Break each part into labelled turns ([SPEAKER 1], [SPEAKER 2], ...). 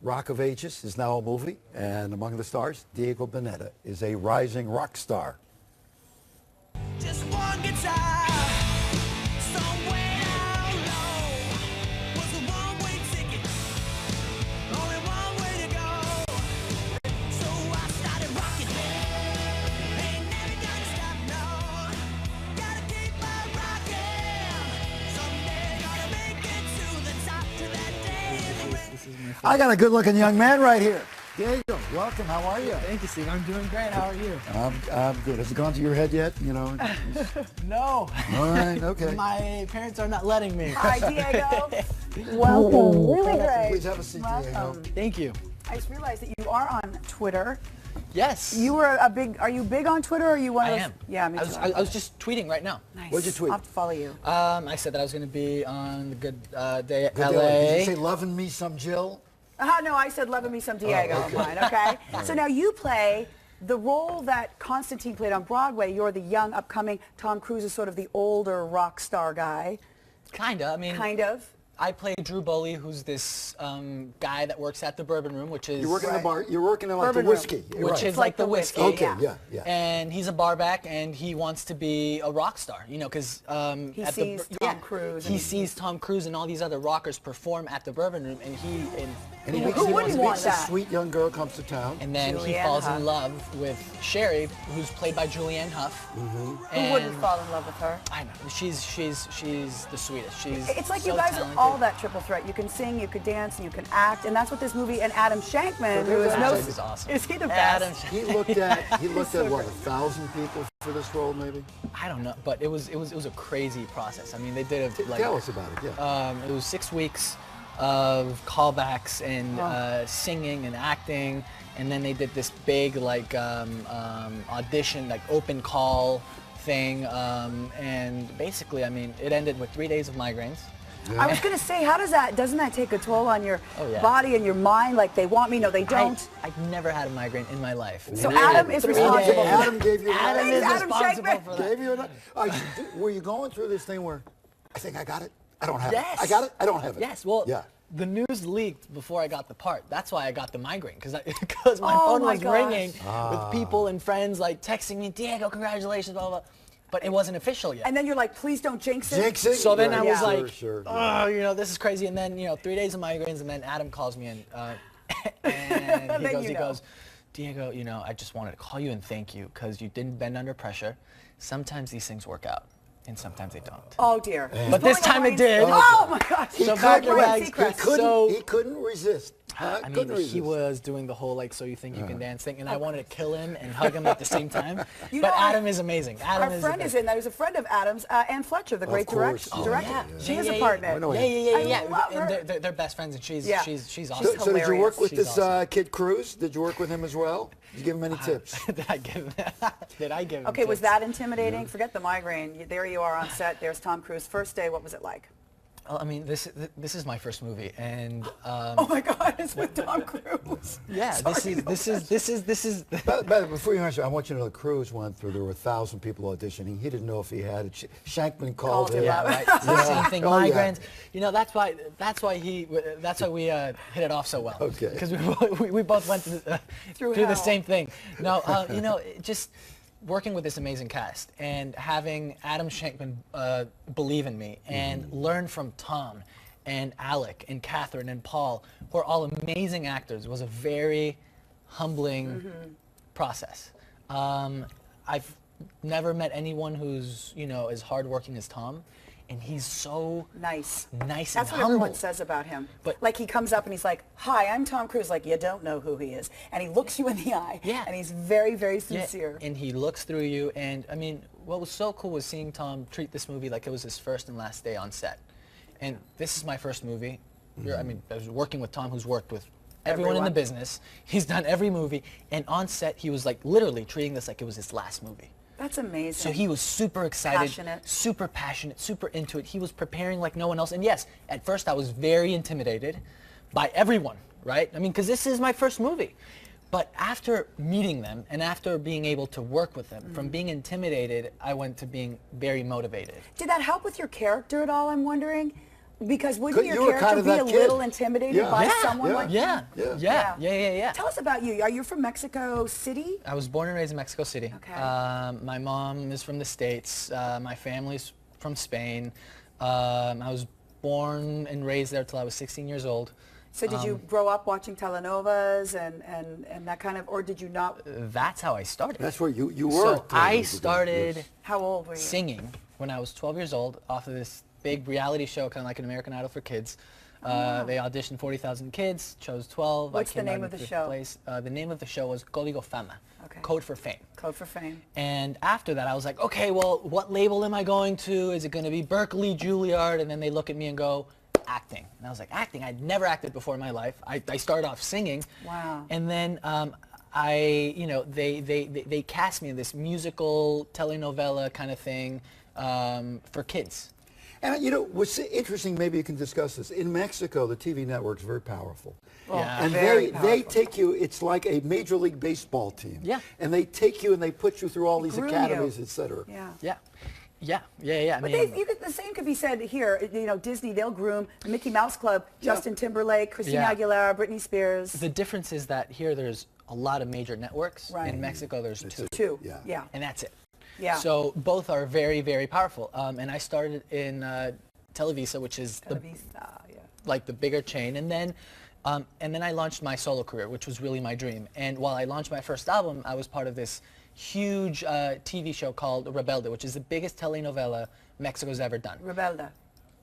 [SPEAKER 1] Rock of Ages is now a movie, and among the stars, Diego Boneta is a rising rock star.
[SPEAKER 2] Just one guitar, somewhere down low, was a one-way ticket, only one way to go. So I started rocking, ain't never gonna stop, no. Gotta keep on rocking, someday gonna make it to the top, to that day.
[SPEAKER 1] I got a good-looking young man right here. Diego, welcome. How are you?
[SPEAKER 3] Thank you, Steve. I'm doing great. How are you?
[SPEAKER 1] I'm good. Has it gone to your head yet? You know.
[SPEAKER 3] No.
[SPEAKER 1] All right. Okay.
[SPEAKER 3] My parents are not letting me.
[SPEAKER 4] Hi, Diego. Welcome. Really great.
[SPEAKER 1] Please have a seat, Diego.
[SPEAKER 3] Thank you.
[SPEAKER 4] I just realized that you are on Twitter.
[SPEAKER 3] Yes.
[SPEAKER 4] You were are you big on Twitter, or are you one of
[SPEAKER 3] I
[SPEAKER 4] those?
[SPEAKER 3] am.
[SPEAKER 4] Yeah, me too.
[SPEAKER 3] I was just tweeting right now.
[SPEAKER 4] Nice.
[SPEAKER 1] What'd you tweet?
[SPEAKER 4] I'll have to follow you.
[SPEAKER 3] I said that I was going to be on the Good Day
[SPEAKER 1] Good
[SPEAKER 3] LA.
[SPEAKER 1] Did you say loving me some Jill?
[SPEAKER 4] No, I said loving me some Diego
[SPEAKER 1] Oh,
[SPEAKER 4] on mine, okay? So now you play the role that Constantine played on Broadway. You're the young, upcoming, Tom Cruise is sort of the older rock star guy.
[SPEAKER 3] Kinda. I mean,
[SPEAKER 4] Kind of.
[SPEAKER 3] I play Drew Boley, who's this guy that works at the Bourbon Room, which is
[SPEAKER 1] You're working in the bar. You're working in like
[SPEAKER 4] Bourbon
[SPEAKER 1] the
[SPEAKER 4] room.
[SPEAKER 1] whiskey,
[SPEAKER 3] which
[SPEAKER 1] right.
[SPEAKER 3] is like the whiskey.
[SPEAKER 1] Okay. Yeah.
[SPEAKER 3] And he's a bar back, and he wants to be a rock star, you know, because
[SPEAKER 4] He sees Tom Cruise
[SPEAKER 3] He
[SPEAKER 4] and-
[SPEAKER 3] sees Tom Cruise and all these other rockers perform at the Bourbon Room, and
[SPEAKER 1] And he
[SPEAKER 4] Who
[SPEAKER 1] meets,
[SPEAKER 4] wouldn't want
[SPEAKER 1] a
[SPEAKER 4] that?
[SPEAKER 1] sweet young girl comes to town.
[SPEAKER 3] and then he
[SPEAKER 4] Julianne
[SPEAKER 3] falls
[SPEAKER 4] Hough.
[SPEAKER 3] in love with Sherry, who's played by Julianne Hough.
[SPEAKER 4] Who wouldn't fall in love with her?
[SPEAKER 3] I know she's the sweetest. She's
[SPEAKER 4] It's like
[SPEAKER 3] so
[SPEAKER 4] you guys
[SPEAKER 3] talented.
[SPEAKER 4] are all that triple threat. You can sing, you could dance, and you can act, and that's what this movie. And Adam Shankman, who is
[SPEAKER 3] Adam is awesome.
[SPEAKER 4] is he the
[SPEAKER 3] Adam
[SPEAKER 4] best?
[SPEAKER 1] He looked at what, 1,000 people for this role, maybe.
[SPEAKER 3] I don't know, but it was a crazy process. I mean, they did it like
[SPEAKER 1] Tell us about it. Yeah.
[SPEAKER 3] it was 6 weeks of callbacks and singing and acting, and then they did this big like audition, like open call thing, and basically, I mean, it ended with 3 days of migraines.
[SPEAKER 4] I was going to say, doesn't that take a toll on your
[SPEAKER 3] Oh, yeah.
[SPEAKER 4] body and your mind? Like, they want me, no, they don't.
[SPEAKER 3] I've never had a migraine in my life.
[SPEAKER 4] So Adam is
[SPEAKER 3] 3
[SPEAKER 4] responsible.
[SPEAKER 3] days.
[SPEAKER 1] Adam gave you.
[SPEAKER 3] Adam is
[SPEAKER 4] Adam
[SPEAKER 3] responsible
[SPEAKER 4] Shankman.
[SPEAKER 3] for that.
[SPEAKER 1] Gave you were you going through this thing where I think I got it? I don't have
[SPEAKER 3] Yes.
[SPEAKER 1] it. I got it? I don't have it.
[SPEAKER 3] Yes, well,
[SPEAKER 1] Yeah.
[SPEAKER 3] the news leaked before I got the part. That's why I got the migraine, because my
[SPEAKER 4] Oh
[SPEAKER 3] phone
[SPEAKER 4] my
[SPEAKER 3] was
[SPEAKER 4] gosh.
[SPEAKER 3] ringing with people and friends like texting me, Diego, congratulations, blah, blah, blah. But it wasn't official yet.
[SPEAKER 4] And then you're like, please don't jinx it.
[SPEAKER 1] Jinx it?
[SPEAKER 3] So then I was
[SPEAKER 4] Yeah.
[SPEAKER 3] like,
[SPEAKER 1] Sure.
[SPEAKER 3] oh, you know, this is crazy. And then, 3 days of migraines, and then Adam calls me and
[SPEAKER 4] Then
[SPEAKER 3] he
[SPEAKER 4] you know.
[SPEAKER 3] goes, Diego, I just wanted to call you and thank you because you didn't bend under pressure. Sometimes these things work out, and sometimes they don't.
[SPEAKER 4] Oh, dear.
[SPEAKER 3] But this time it did.
[SPEAKER 4] Oh, my gosh.
[SPEAKER 3] So
[SPEAKER 4] He
[SPEAKER 3] back
[SPEAKER 4] couldn't
[SPEAKER 3] to
[SPEAKER 4] resist.
[SPEAKER 3] back.
[SPEAKER 1] He couldn't resist.
[SPEAKER 3] I
[SPEAKER 1] Couldn't
[SPEAKER 3] mean,
[SPEAKER 1] resist.
[SPEAKER 3] he was doing the whole like, so you think you can dance thing, and I wanted to kill him and hug him at the same time.
[SPEAKER 4] You
[SPEAKER 3] But
[SPEAKER 4] know,
[SPEAKER 3] Adam is amazing. Adam
[SPEAKER 4] Our
[SPEAKER 3] is
[SPEAKER 4] friend
[SPEAKER 3] the
[SPEAKER 4] is
[SPEAKER 3] best.
[SPEAKER 4] in that. Who's a friend of Adam's, Ann Fletcher, the great
[SPEAKER 1] course.
[SPEAKER 4] director.
[SPEAKER 1] Yeah.
[SPEAKER 4] She is
[SPEAKER 3] Yeah,
[SPEAKER 4] a
[SPEAKER 3] yeah,
[SPEAKER 4] partner.
[SPEAKER 1] I know
[SPEAKER 3] Yeah,
[SPEAKER 1] him.
[SPEAKER 3] yeah.
[SPEAKER 4] I love her.
[SPEAKER 3] And they're best friends, and she's
[SPEAKER 4] Yeah.
[SPEAKER 3] she's awesome.
[SPEAKER 1] So did you work
[SPEAKER 4] hilarious.
[SPEAKER 1] with
[SPEAKER 3] She's
[SPEAKER 1] this
[SPEAKER 3] awesome.
[SPEAKER 1] kid Cruz? Did you work with him as well? Did you give him any tips?
[SPEAKER 3] Did I give him
[SPEAKER 4] Okay, was
[SPEAKER 3] tips?
[SPEAKER 4] that intimidating? Forget the migraine. There you are on set. There's Tom Cruise. First day, what was it like?
[SPEAKER 3] Well, I mean, this is my first movie, and
[SPEAKER 4] Oh my God, it's with Tom Cruise.
[SPEAKER 3] yeah,
[SPEAKER 4] Sorry,
[SPEAKER 3] this is.
[SPEAKER 1] But before you answer, I want you to know the Cruz went through. There were 1,000 people auditioning. He didn't know if he had it. Shankman called him.
[SPEAKER 3] Yeah, right. It's the same thing.
[SPEAKER 1] Oh, yeah.
[SPEAKER 3] Migraines. That's why we hit it off so well.
[SPEAKER 1] Okay.
[SPEAKER 3] Because we both went through the
[SPEAKER 4] hell.
[SPEAKER 3] same thing. No, just working with this amazing cast and having Adam Shankman believe in me and learn from Tom and Alec and Catherine and Paul, who are all amazing actors, was a very humbling process. I've never met anyone who's as hardworking as Tom, and he's so
[SPEAKER 4] Nice.
[SPEAKER 3] nice
[SPEAKER 4] That's
[SPEAKER 3] and
[SPEAKER 4] what
[SPEAKER 3] humble.
[SPEAKER 4] everyone says about him.
[SPEAKER 3] But-
[SPEAKER 4] like he comes up and he's like, "Hi, I'm Tom Cruise." Like, you don't know who he is, and he looks you in the eye.
[SPEAKER 3] Yeah.
[SPEAKER 4] And he's very, very
[SPEAKER 3] Yeah,
[SPEAKER 4] sincere.
[SPEAKER 3] and he looks through you, and I mean, what was so cool was seeing Tom treat this movie like it was his first and last day on set. And this is my first movie. I mean, I was working with Tom, who's worked with everyone in the
[SPEAKER 4] Everyone.
[SPEAKER 3] business. He's done every movie, and on set, he was like literally treating this like it was his last movie.
[SPEAKER 4] That's amazing.
[SPEAKER 3] So he was super excited,
[SPEAKER 4] Passionate.
[SPEAKER 3] super passionate, super into it. He was preparing like no one else. And yes, at first I was very intimidated by everyone, right? I mean, because this is my first movie. But after meeting them and after being able to work with them, from being intimidated, I went to being very motivated.
[SPEAKER 4] Did that help with your character at all, I'm wondering? Because wouldn't your
[SPEAKER 1] You were
[SPEAKER 4] character
[SPEAKER 1] kind of
[SPEAKER 4] be
[SPEAKER 1] that
[SPEAKER 4] a
[SPEAKER 1] kid.
[SPEAKER 4] little intimidated
[SPEAKER 1] Yeah.
[SPEAKER 4] by
[SPEAKER 1] Yeah,
[SPEAKER 4] someone
[SPEAKER 1] yeah.
[SPEAKER 4] like
[SPEAKER 3] Yeah.
[SPEAKER 4] Tell us about you. Are you from Mexico City?
[SPEAKER 3] I was born and raised in Mexico City.
[SPEAKER 4] Okay.
[SPEAKER 3] My mom is from the States. My family's from Spain. I was born and raised there till I was 16 years old.
[SPEAKER 4] So did you grow up watching telenovas and that kind of, or did you not?
[SPEAKER 3] That's how I started.
[SPEAKER 1] That's where you were.
[SPEAKER 3] So I started
[SPEAKER 4] How old were you?
[SPEAKER 3] singing when I was 12 years old off of this big reality show, kind of like an American Idol for kids. They auditioned 40,000 kids, chose 12.
[SPEAKER 4] What's
[SPEAKER 3] I came
[SPEAKER 4] the
[SPEAKER 3] out
[SPEAKER 4] name
[SPEAKER 3] in
[SPEAKER 4] of the
[SPEAKER 3] fifth
[SPEAKER 4] show?
[SPEAKER 3] place. The name of the show was Código Fama,
[SPEAKER 4] Okay.
[SPEAKER 3] Code for Fame.
[SPEAKER 4] Code for Fame.
[SPEAKER 3] And after that, I was like, okay, well, what label am I going to? Is it going to be Berkeley, Juilliard? And then they look at me and go, acting. And I was like, acting? I'd never acted before in my life. I started off singing.
[SPEAKER 4] Wow.
[SPEAKER 3] And then they cast me in this musical telenovela kind of thing for kids.
[SPEAKER 1] And you know, what's interesting, maybe you can discuss this. In Mexico, the TV network's very powerful.
[SPEAKER 3] Yeah.
[SPEAKER 1] And
[SPEAKER 4] Very
[SPEAKER 1] they
[SPEAKER 4] powerful.
[SPEAKER 1] take you, it's like a Major League Baseball team.
[SPEAKER 3] Yeah.
[SPEAKER 1] And they take you and they put you through all these
[SPEAKER 4] Groom you.
[SPEAKER 1] academies, et cetera.
[SPEAKER 4] Yeah.
[SPEAKER 3] Yeah. I
[SPEAKER 4] But
[SPEAKER 3] mean,
[SPEAKER 4] the same could be said here. You know, Disney, they'll groom the Mickey Mouse Club, Justin Timberlake, Christina
[SPEAKER 3] Yeah.
[SPEAKER 4] Aguilera, Britney Spears.
[SPEAKER 3] the difference is that here there's a lot of major networks.
[SPEAKER 4] Right.
[SPEAKER 3] In Mexico, there's two.
[SPEAKER 4] Two.
[SPEAKER 1] Yeah.
[SPEAKER 4] Yeah.
[SPEAKER 3] And that's it.
[SPEAKER 4] Yeah.
[SPEAKER 3] So both are very, very powerful. And I started in Televisa, which is like the bigger chain, and then I launched my solo career, which was really my dream. And while I launched my first album, I was part of this huge TV show called Rebelde, which is the biggest telenovela Mexico's ever done.
[SPEAKER 4] Rebelda.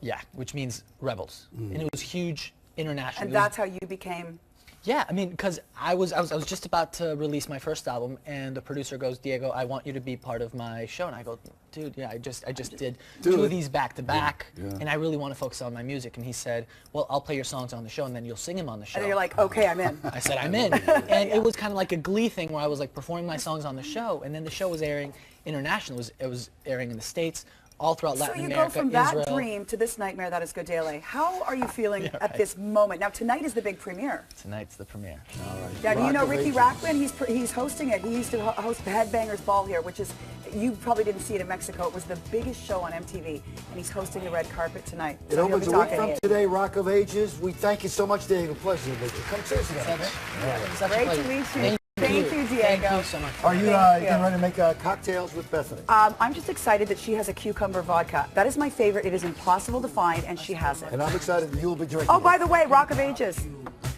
[SPEAKER 3] Yeah, which means rebels, and it was huge internationally.
[SPEAKER 4] And that's how you became.
[SPEAKER 3] Yeah, I mean, because I was just about to release my first album, and the producer goes, Diego, I want you to be part of my show. And I go, dude, yeah, I just did two of these back to back, and I really want to focus on my music. And he said, well, I'll play your songs on the show, and then you'll sing them on the show.
[SPEAKER 4] And you're like, okay, I'm in.
[SPEAKER 3] I said, I'm in. And it was kind of like a Glee thing where I was like performing my songs on the show, and then the show was airing international. It was airing in the States, all throughout
[SPEAKER 4] So
[SPEAKER 3] Latin
[SPEAKER 4] you
[SPEAKER 3] America,
[SPEAKER 4] go from that
[SPEAKER 3] Israel.
[SPEAKER 4] dream to this nightmare that is Godele. How are you feeling
[SPEAKER 3] Yeah,
[SPEAKER 4] at
[SPEAKER 3] right.
[SPEAKER 4] this moment? Now, tonight is the big premiere.
[SPEAKER 3] Tonight's the premiere.
[SPEAKER 1] All right.
[SPEAKER 4] Now, do you know
[SPEAKER 1] Rock of
[SPEAKER 4] Ricky
[SPEAKER 1] Ages.
[SPEAKER 4] Rackman? He's hosting it. He used to host Headbangers Ball here, which is, you probably didn't see it in Mexico. It was the biggest show on MTV, and he's hosting the red carpet tonight.
[SPEAKER 1] It
[SPEAKER 4] So he'll
[SPEAKER 1] opens
[SPEAKER 4] be
[SPEAKER 1] a week
[SPEAKER 4] talking
[SPEAKER 1] from
[SPEAKER 4] to you.
[SPEAKER 1] today, Rock of Ages. We thank you so much, Diego. Pleasure to meet you. Come seriously.
[SPEAKER 3] Such a
[SPEAKER 4] Great
[SPEAKER 3] pleasure.
[SPEAKER 4] to meet you. Thank you, Diego.
[SPEAKER 3] Thank you so much.
[SPEAKER 1] Are you
[SPEAKER 4] Thank you.
[SPEAKER 1] getting ready to make cocktails with Bethany?
[SPEAKER 4] I'm just excited that she has a cucumber vodka. That is my favorite. It is impossible to find, and she has it.
[SPEAKER 1] And I'm excited that you'll be drinking.
[SPEAKER 4] Oh, by the way, Rock of Ages.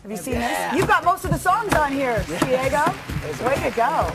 [SPEAKER 4] Have you seen this? You've got most of the songs on here, Diego. Way to go.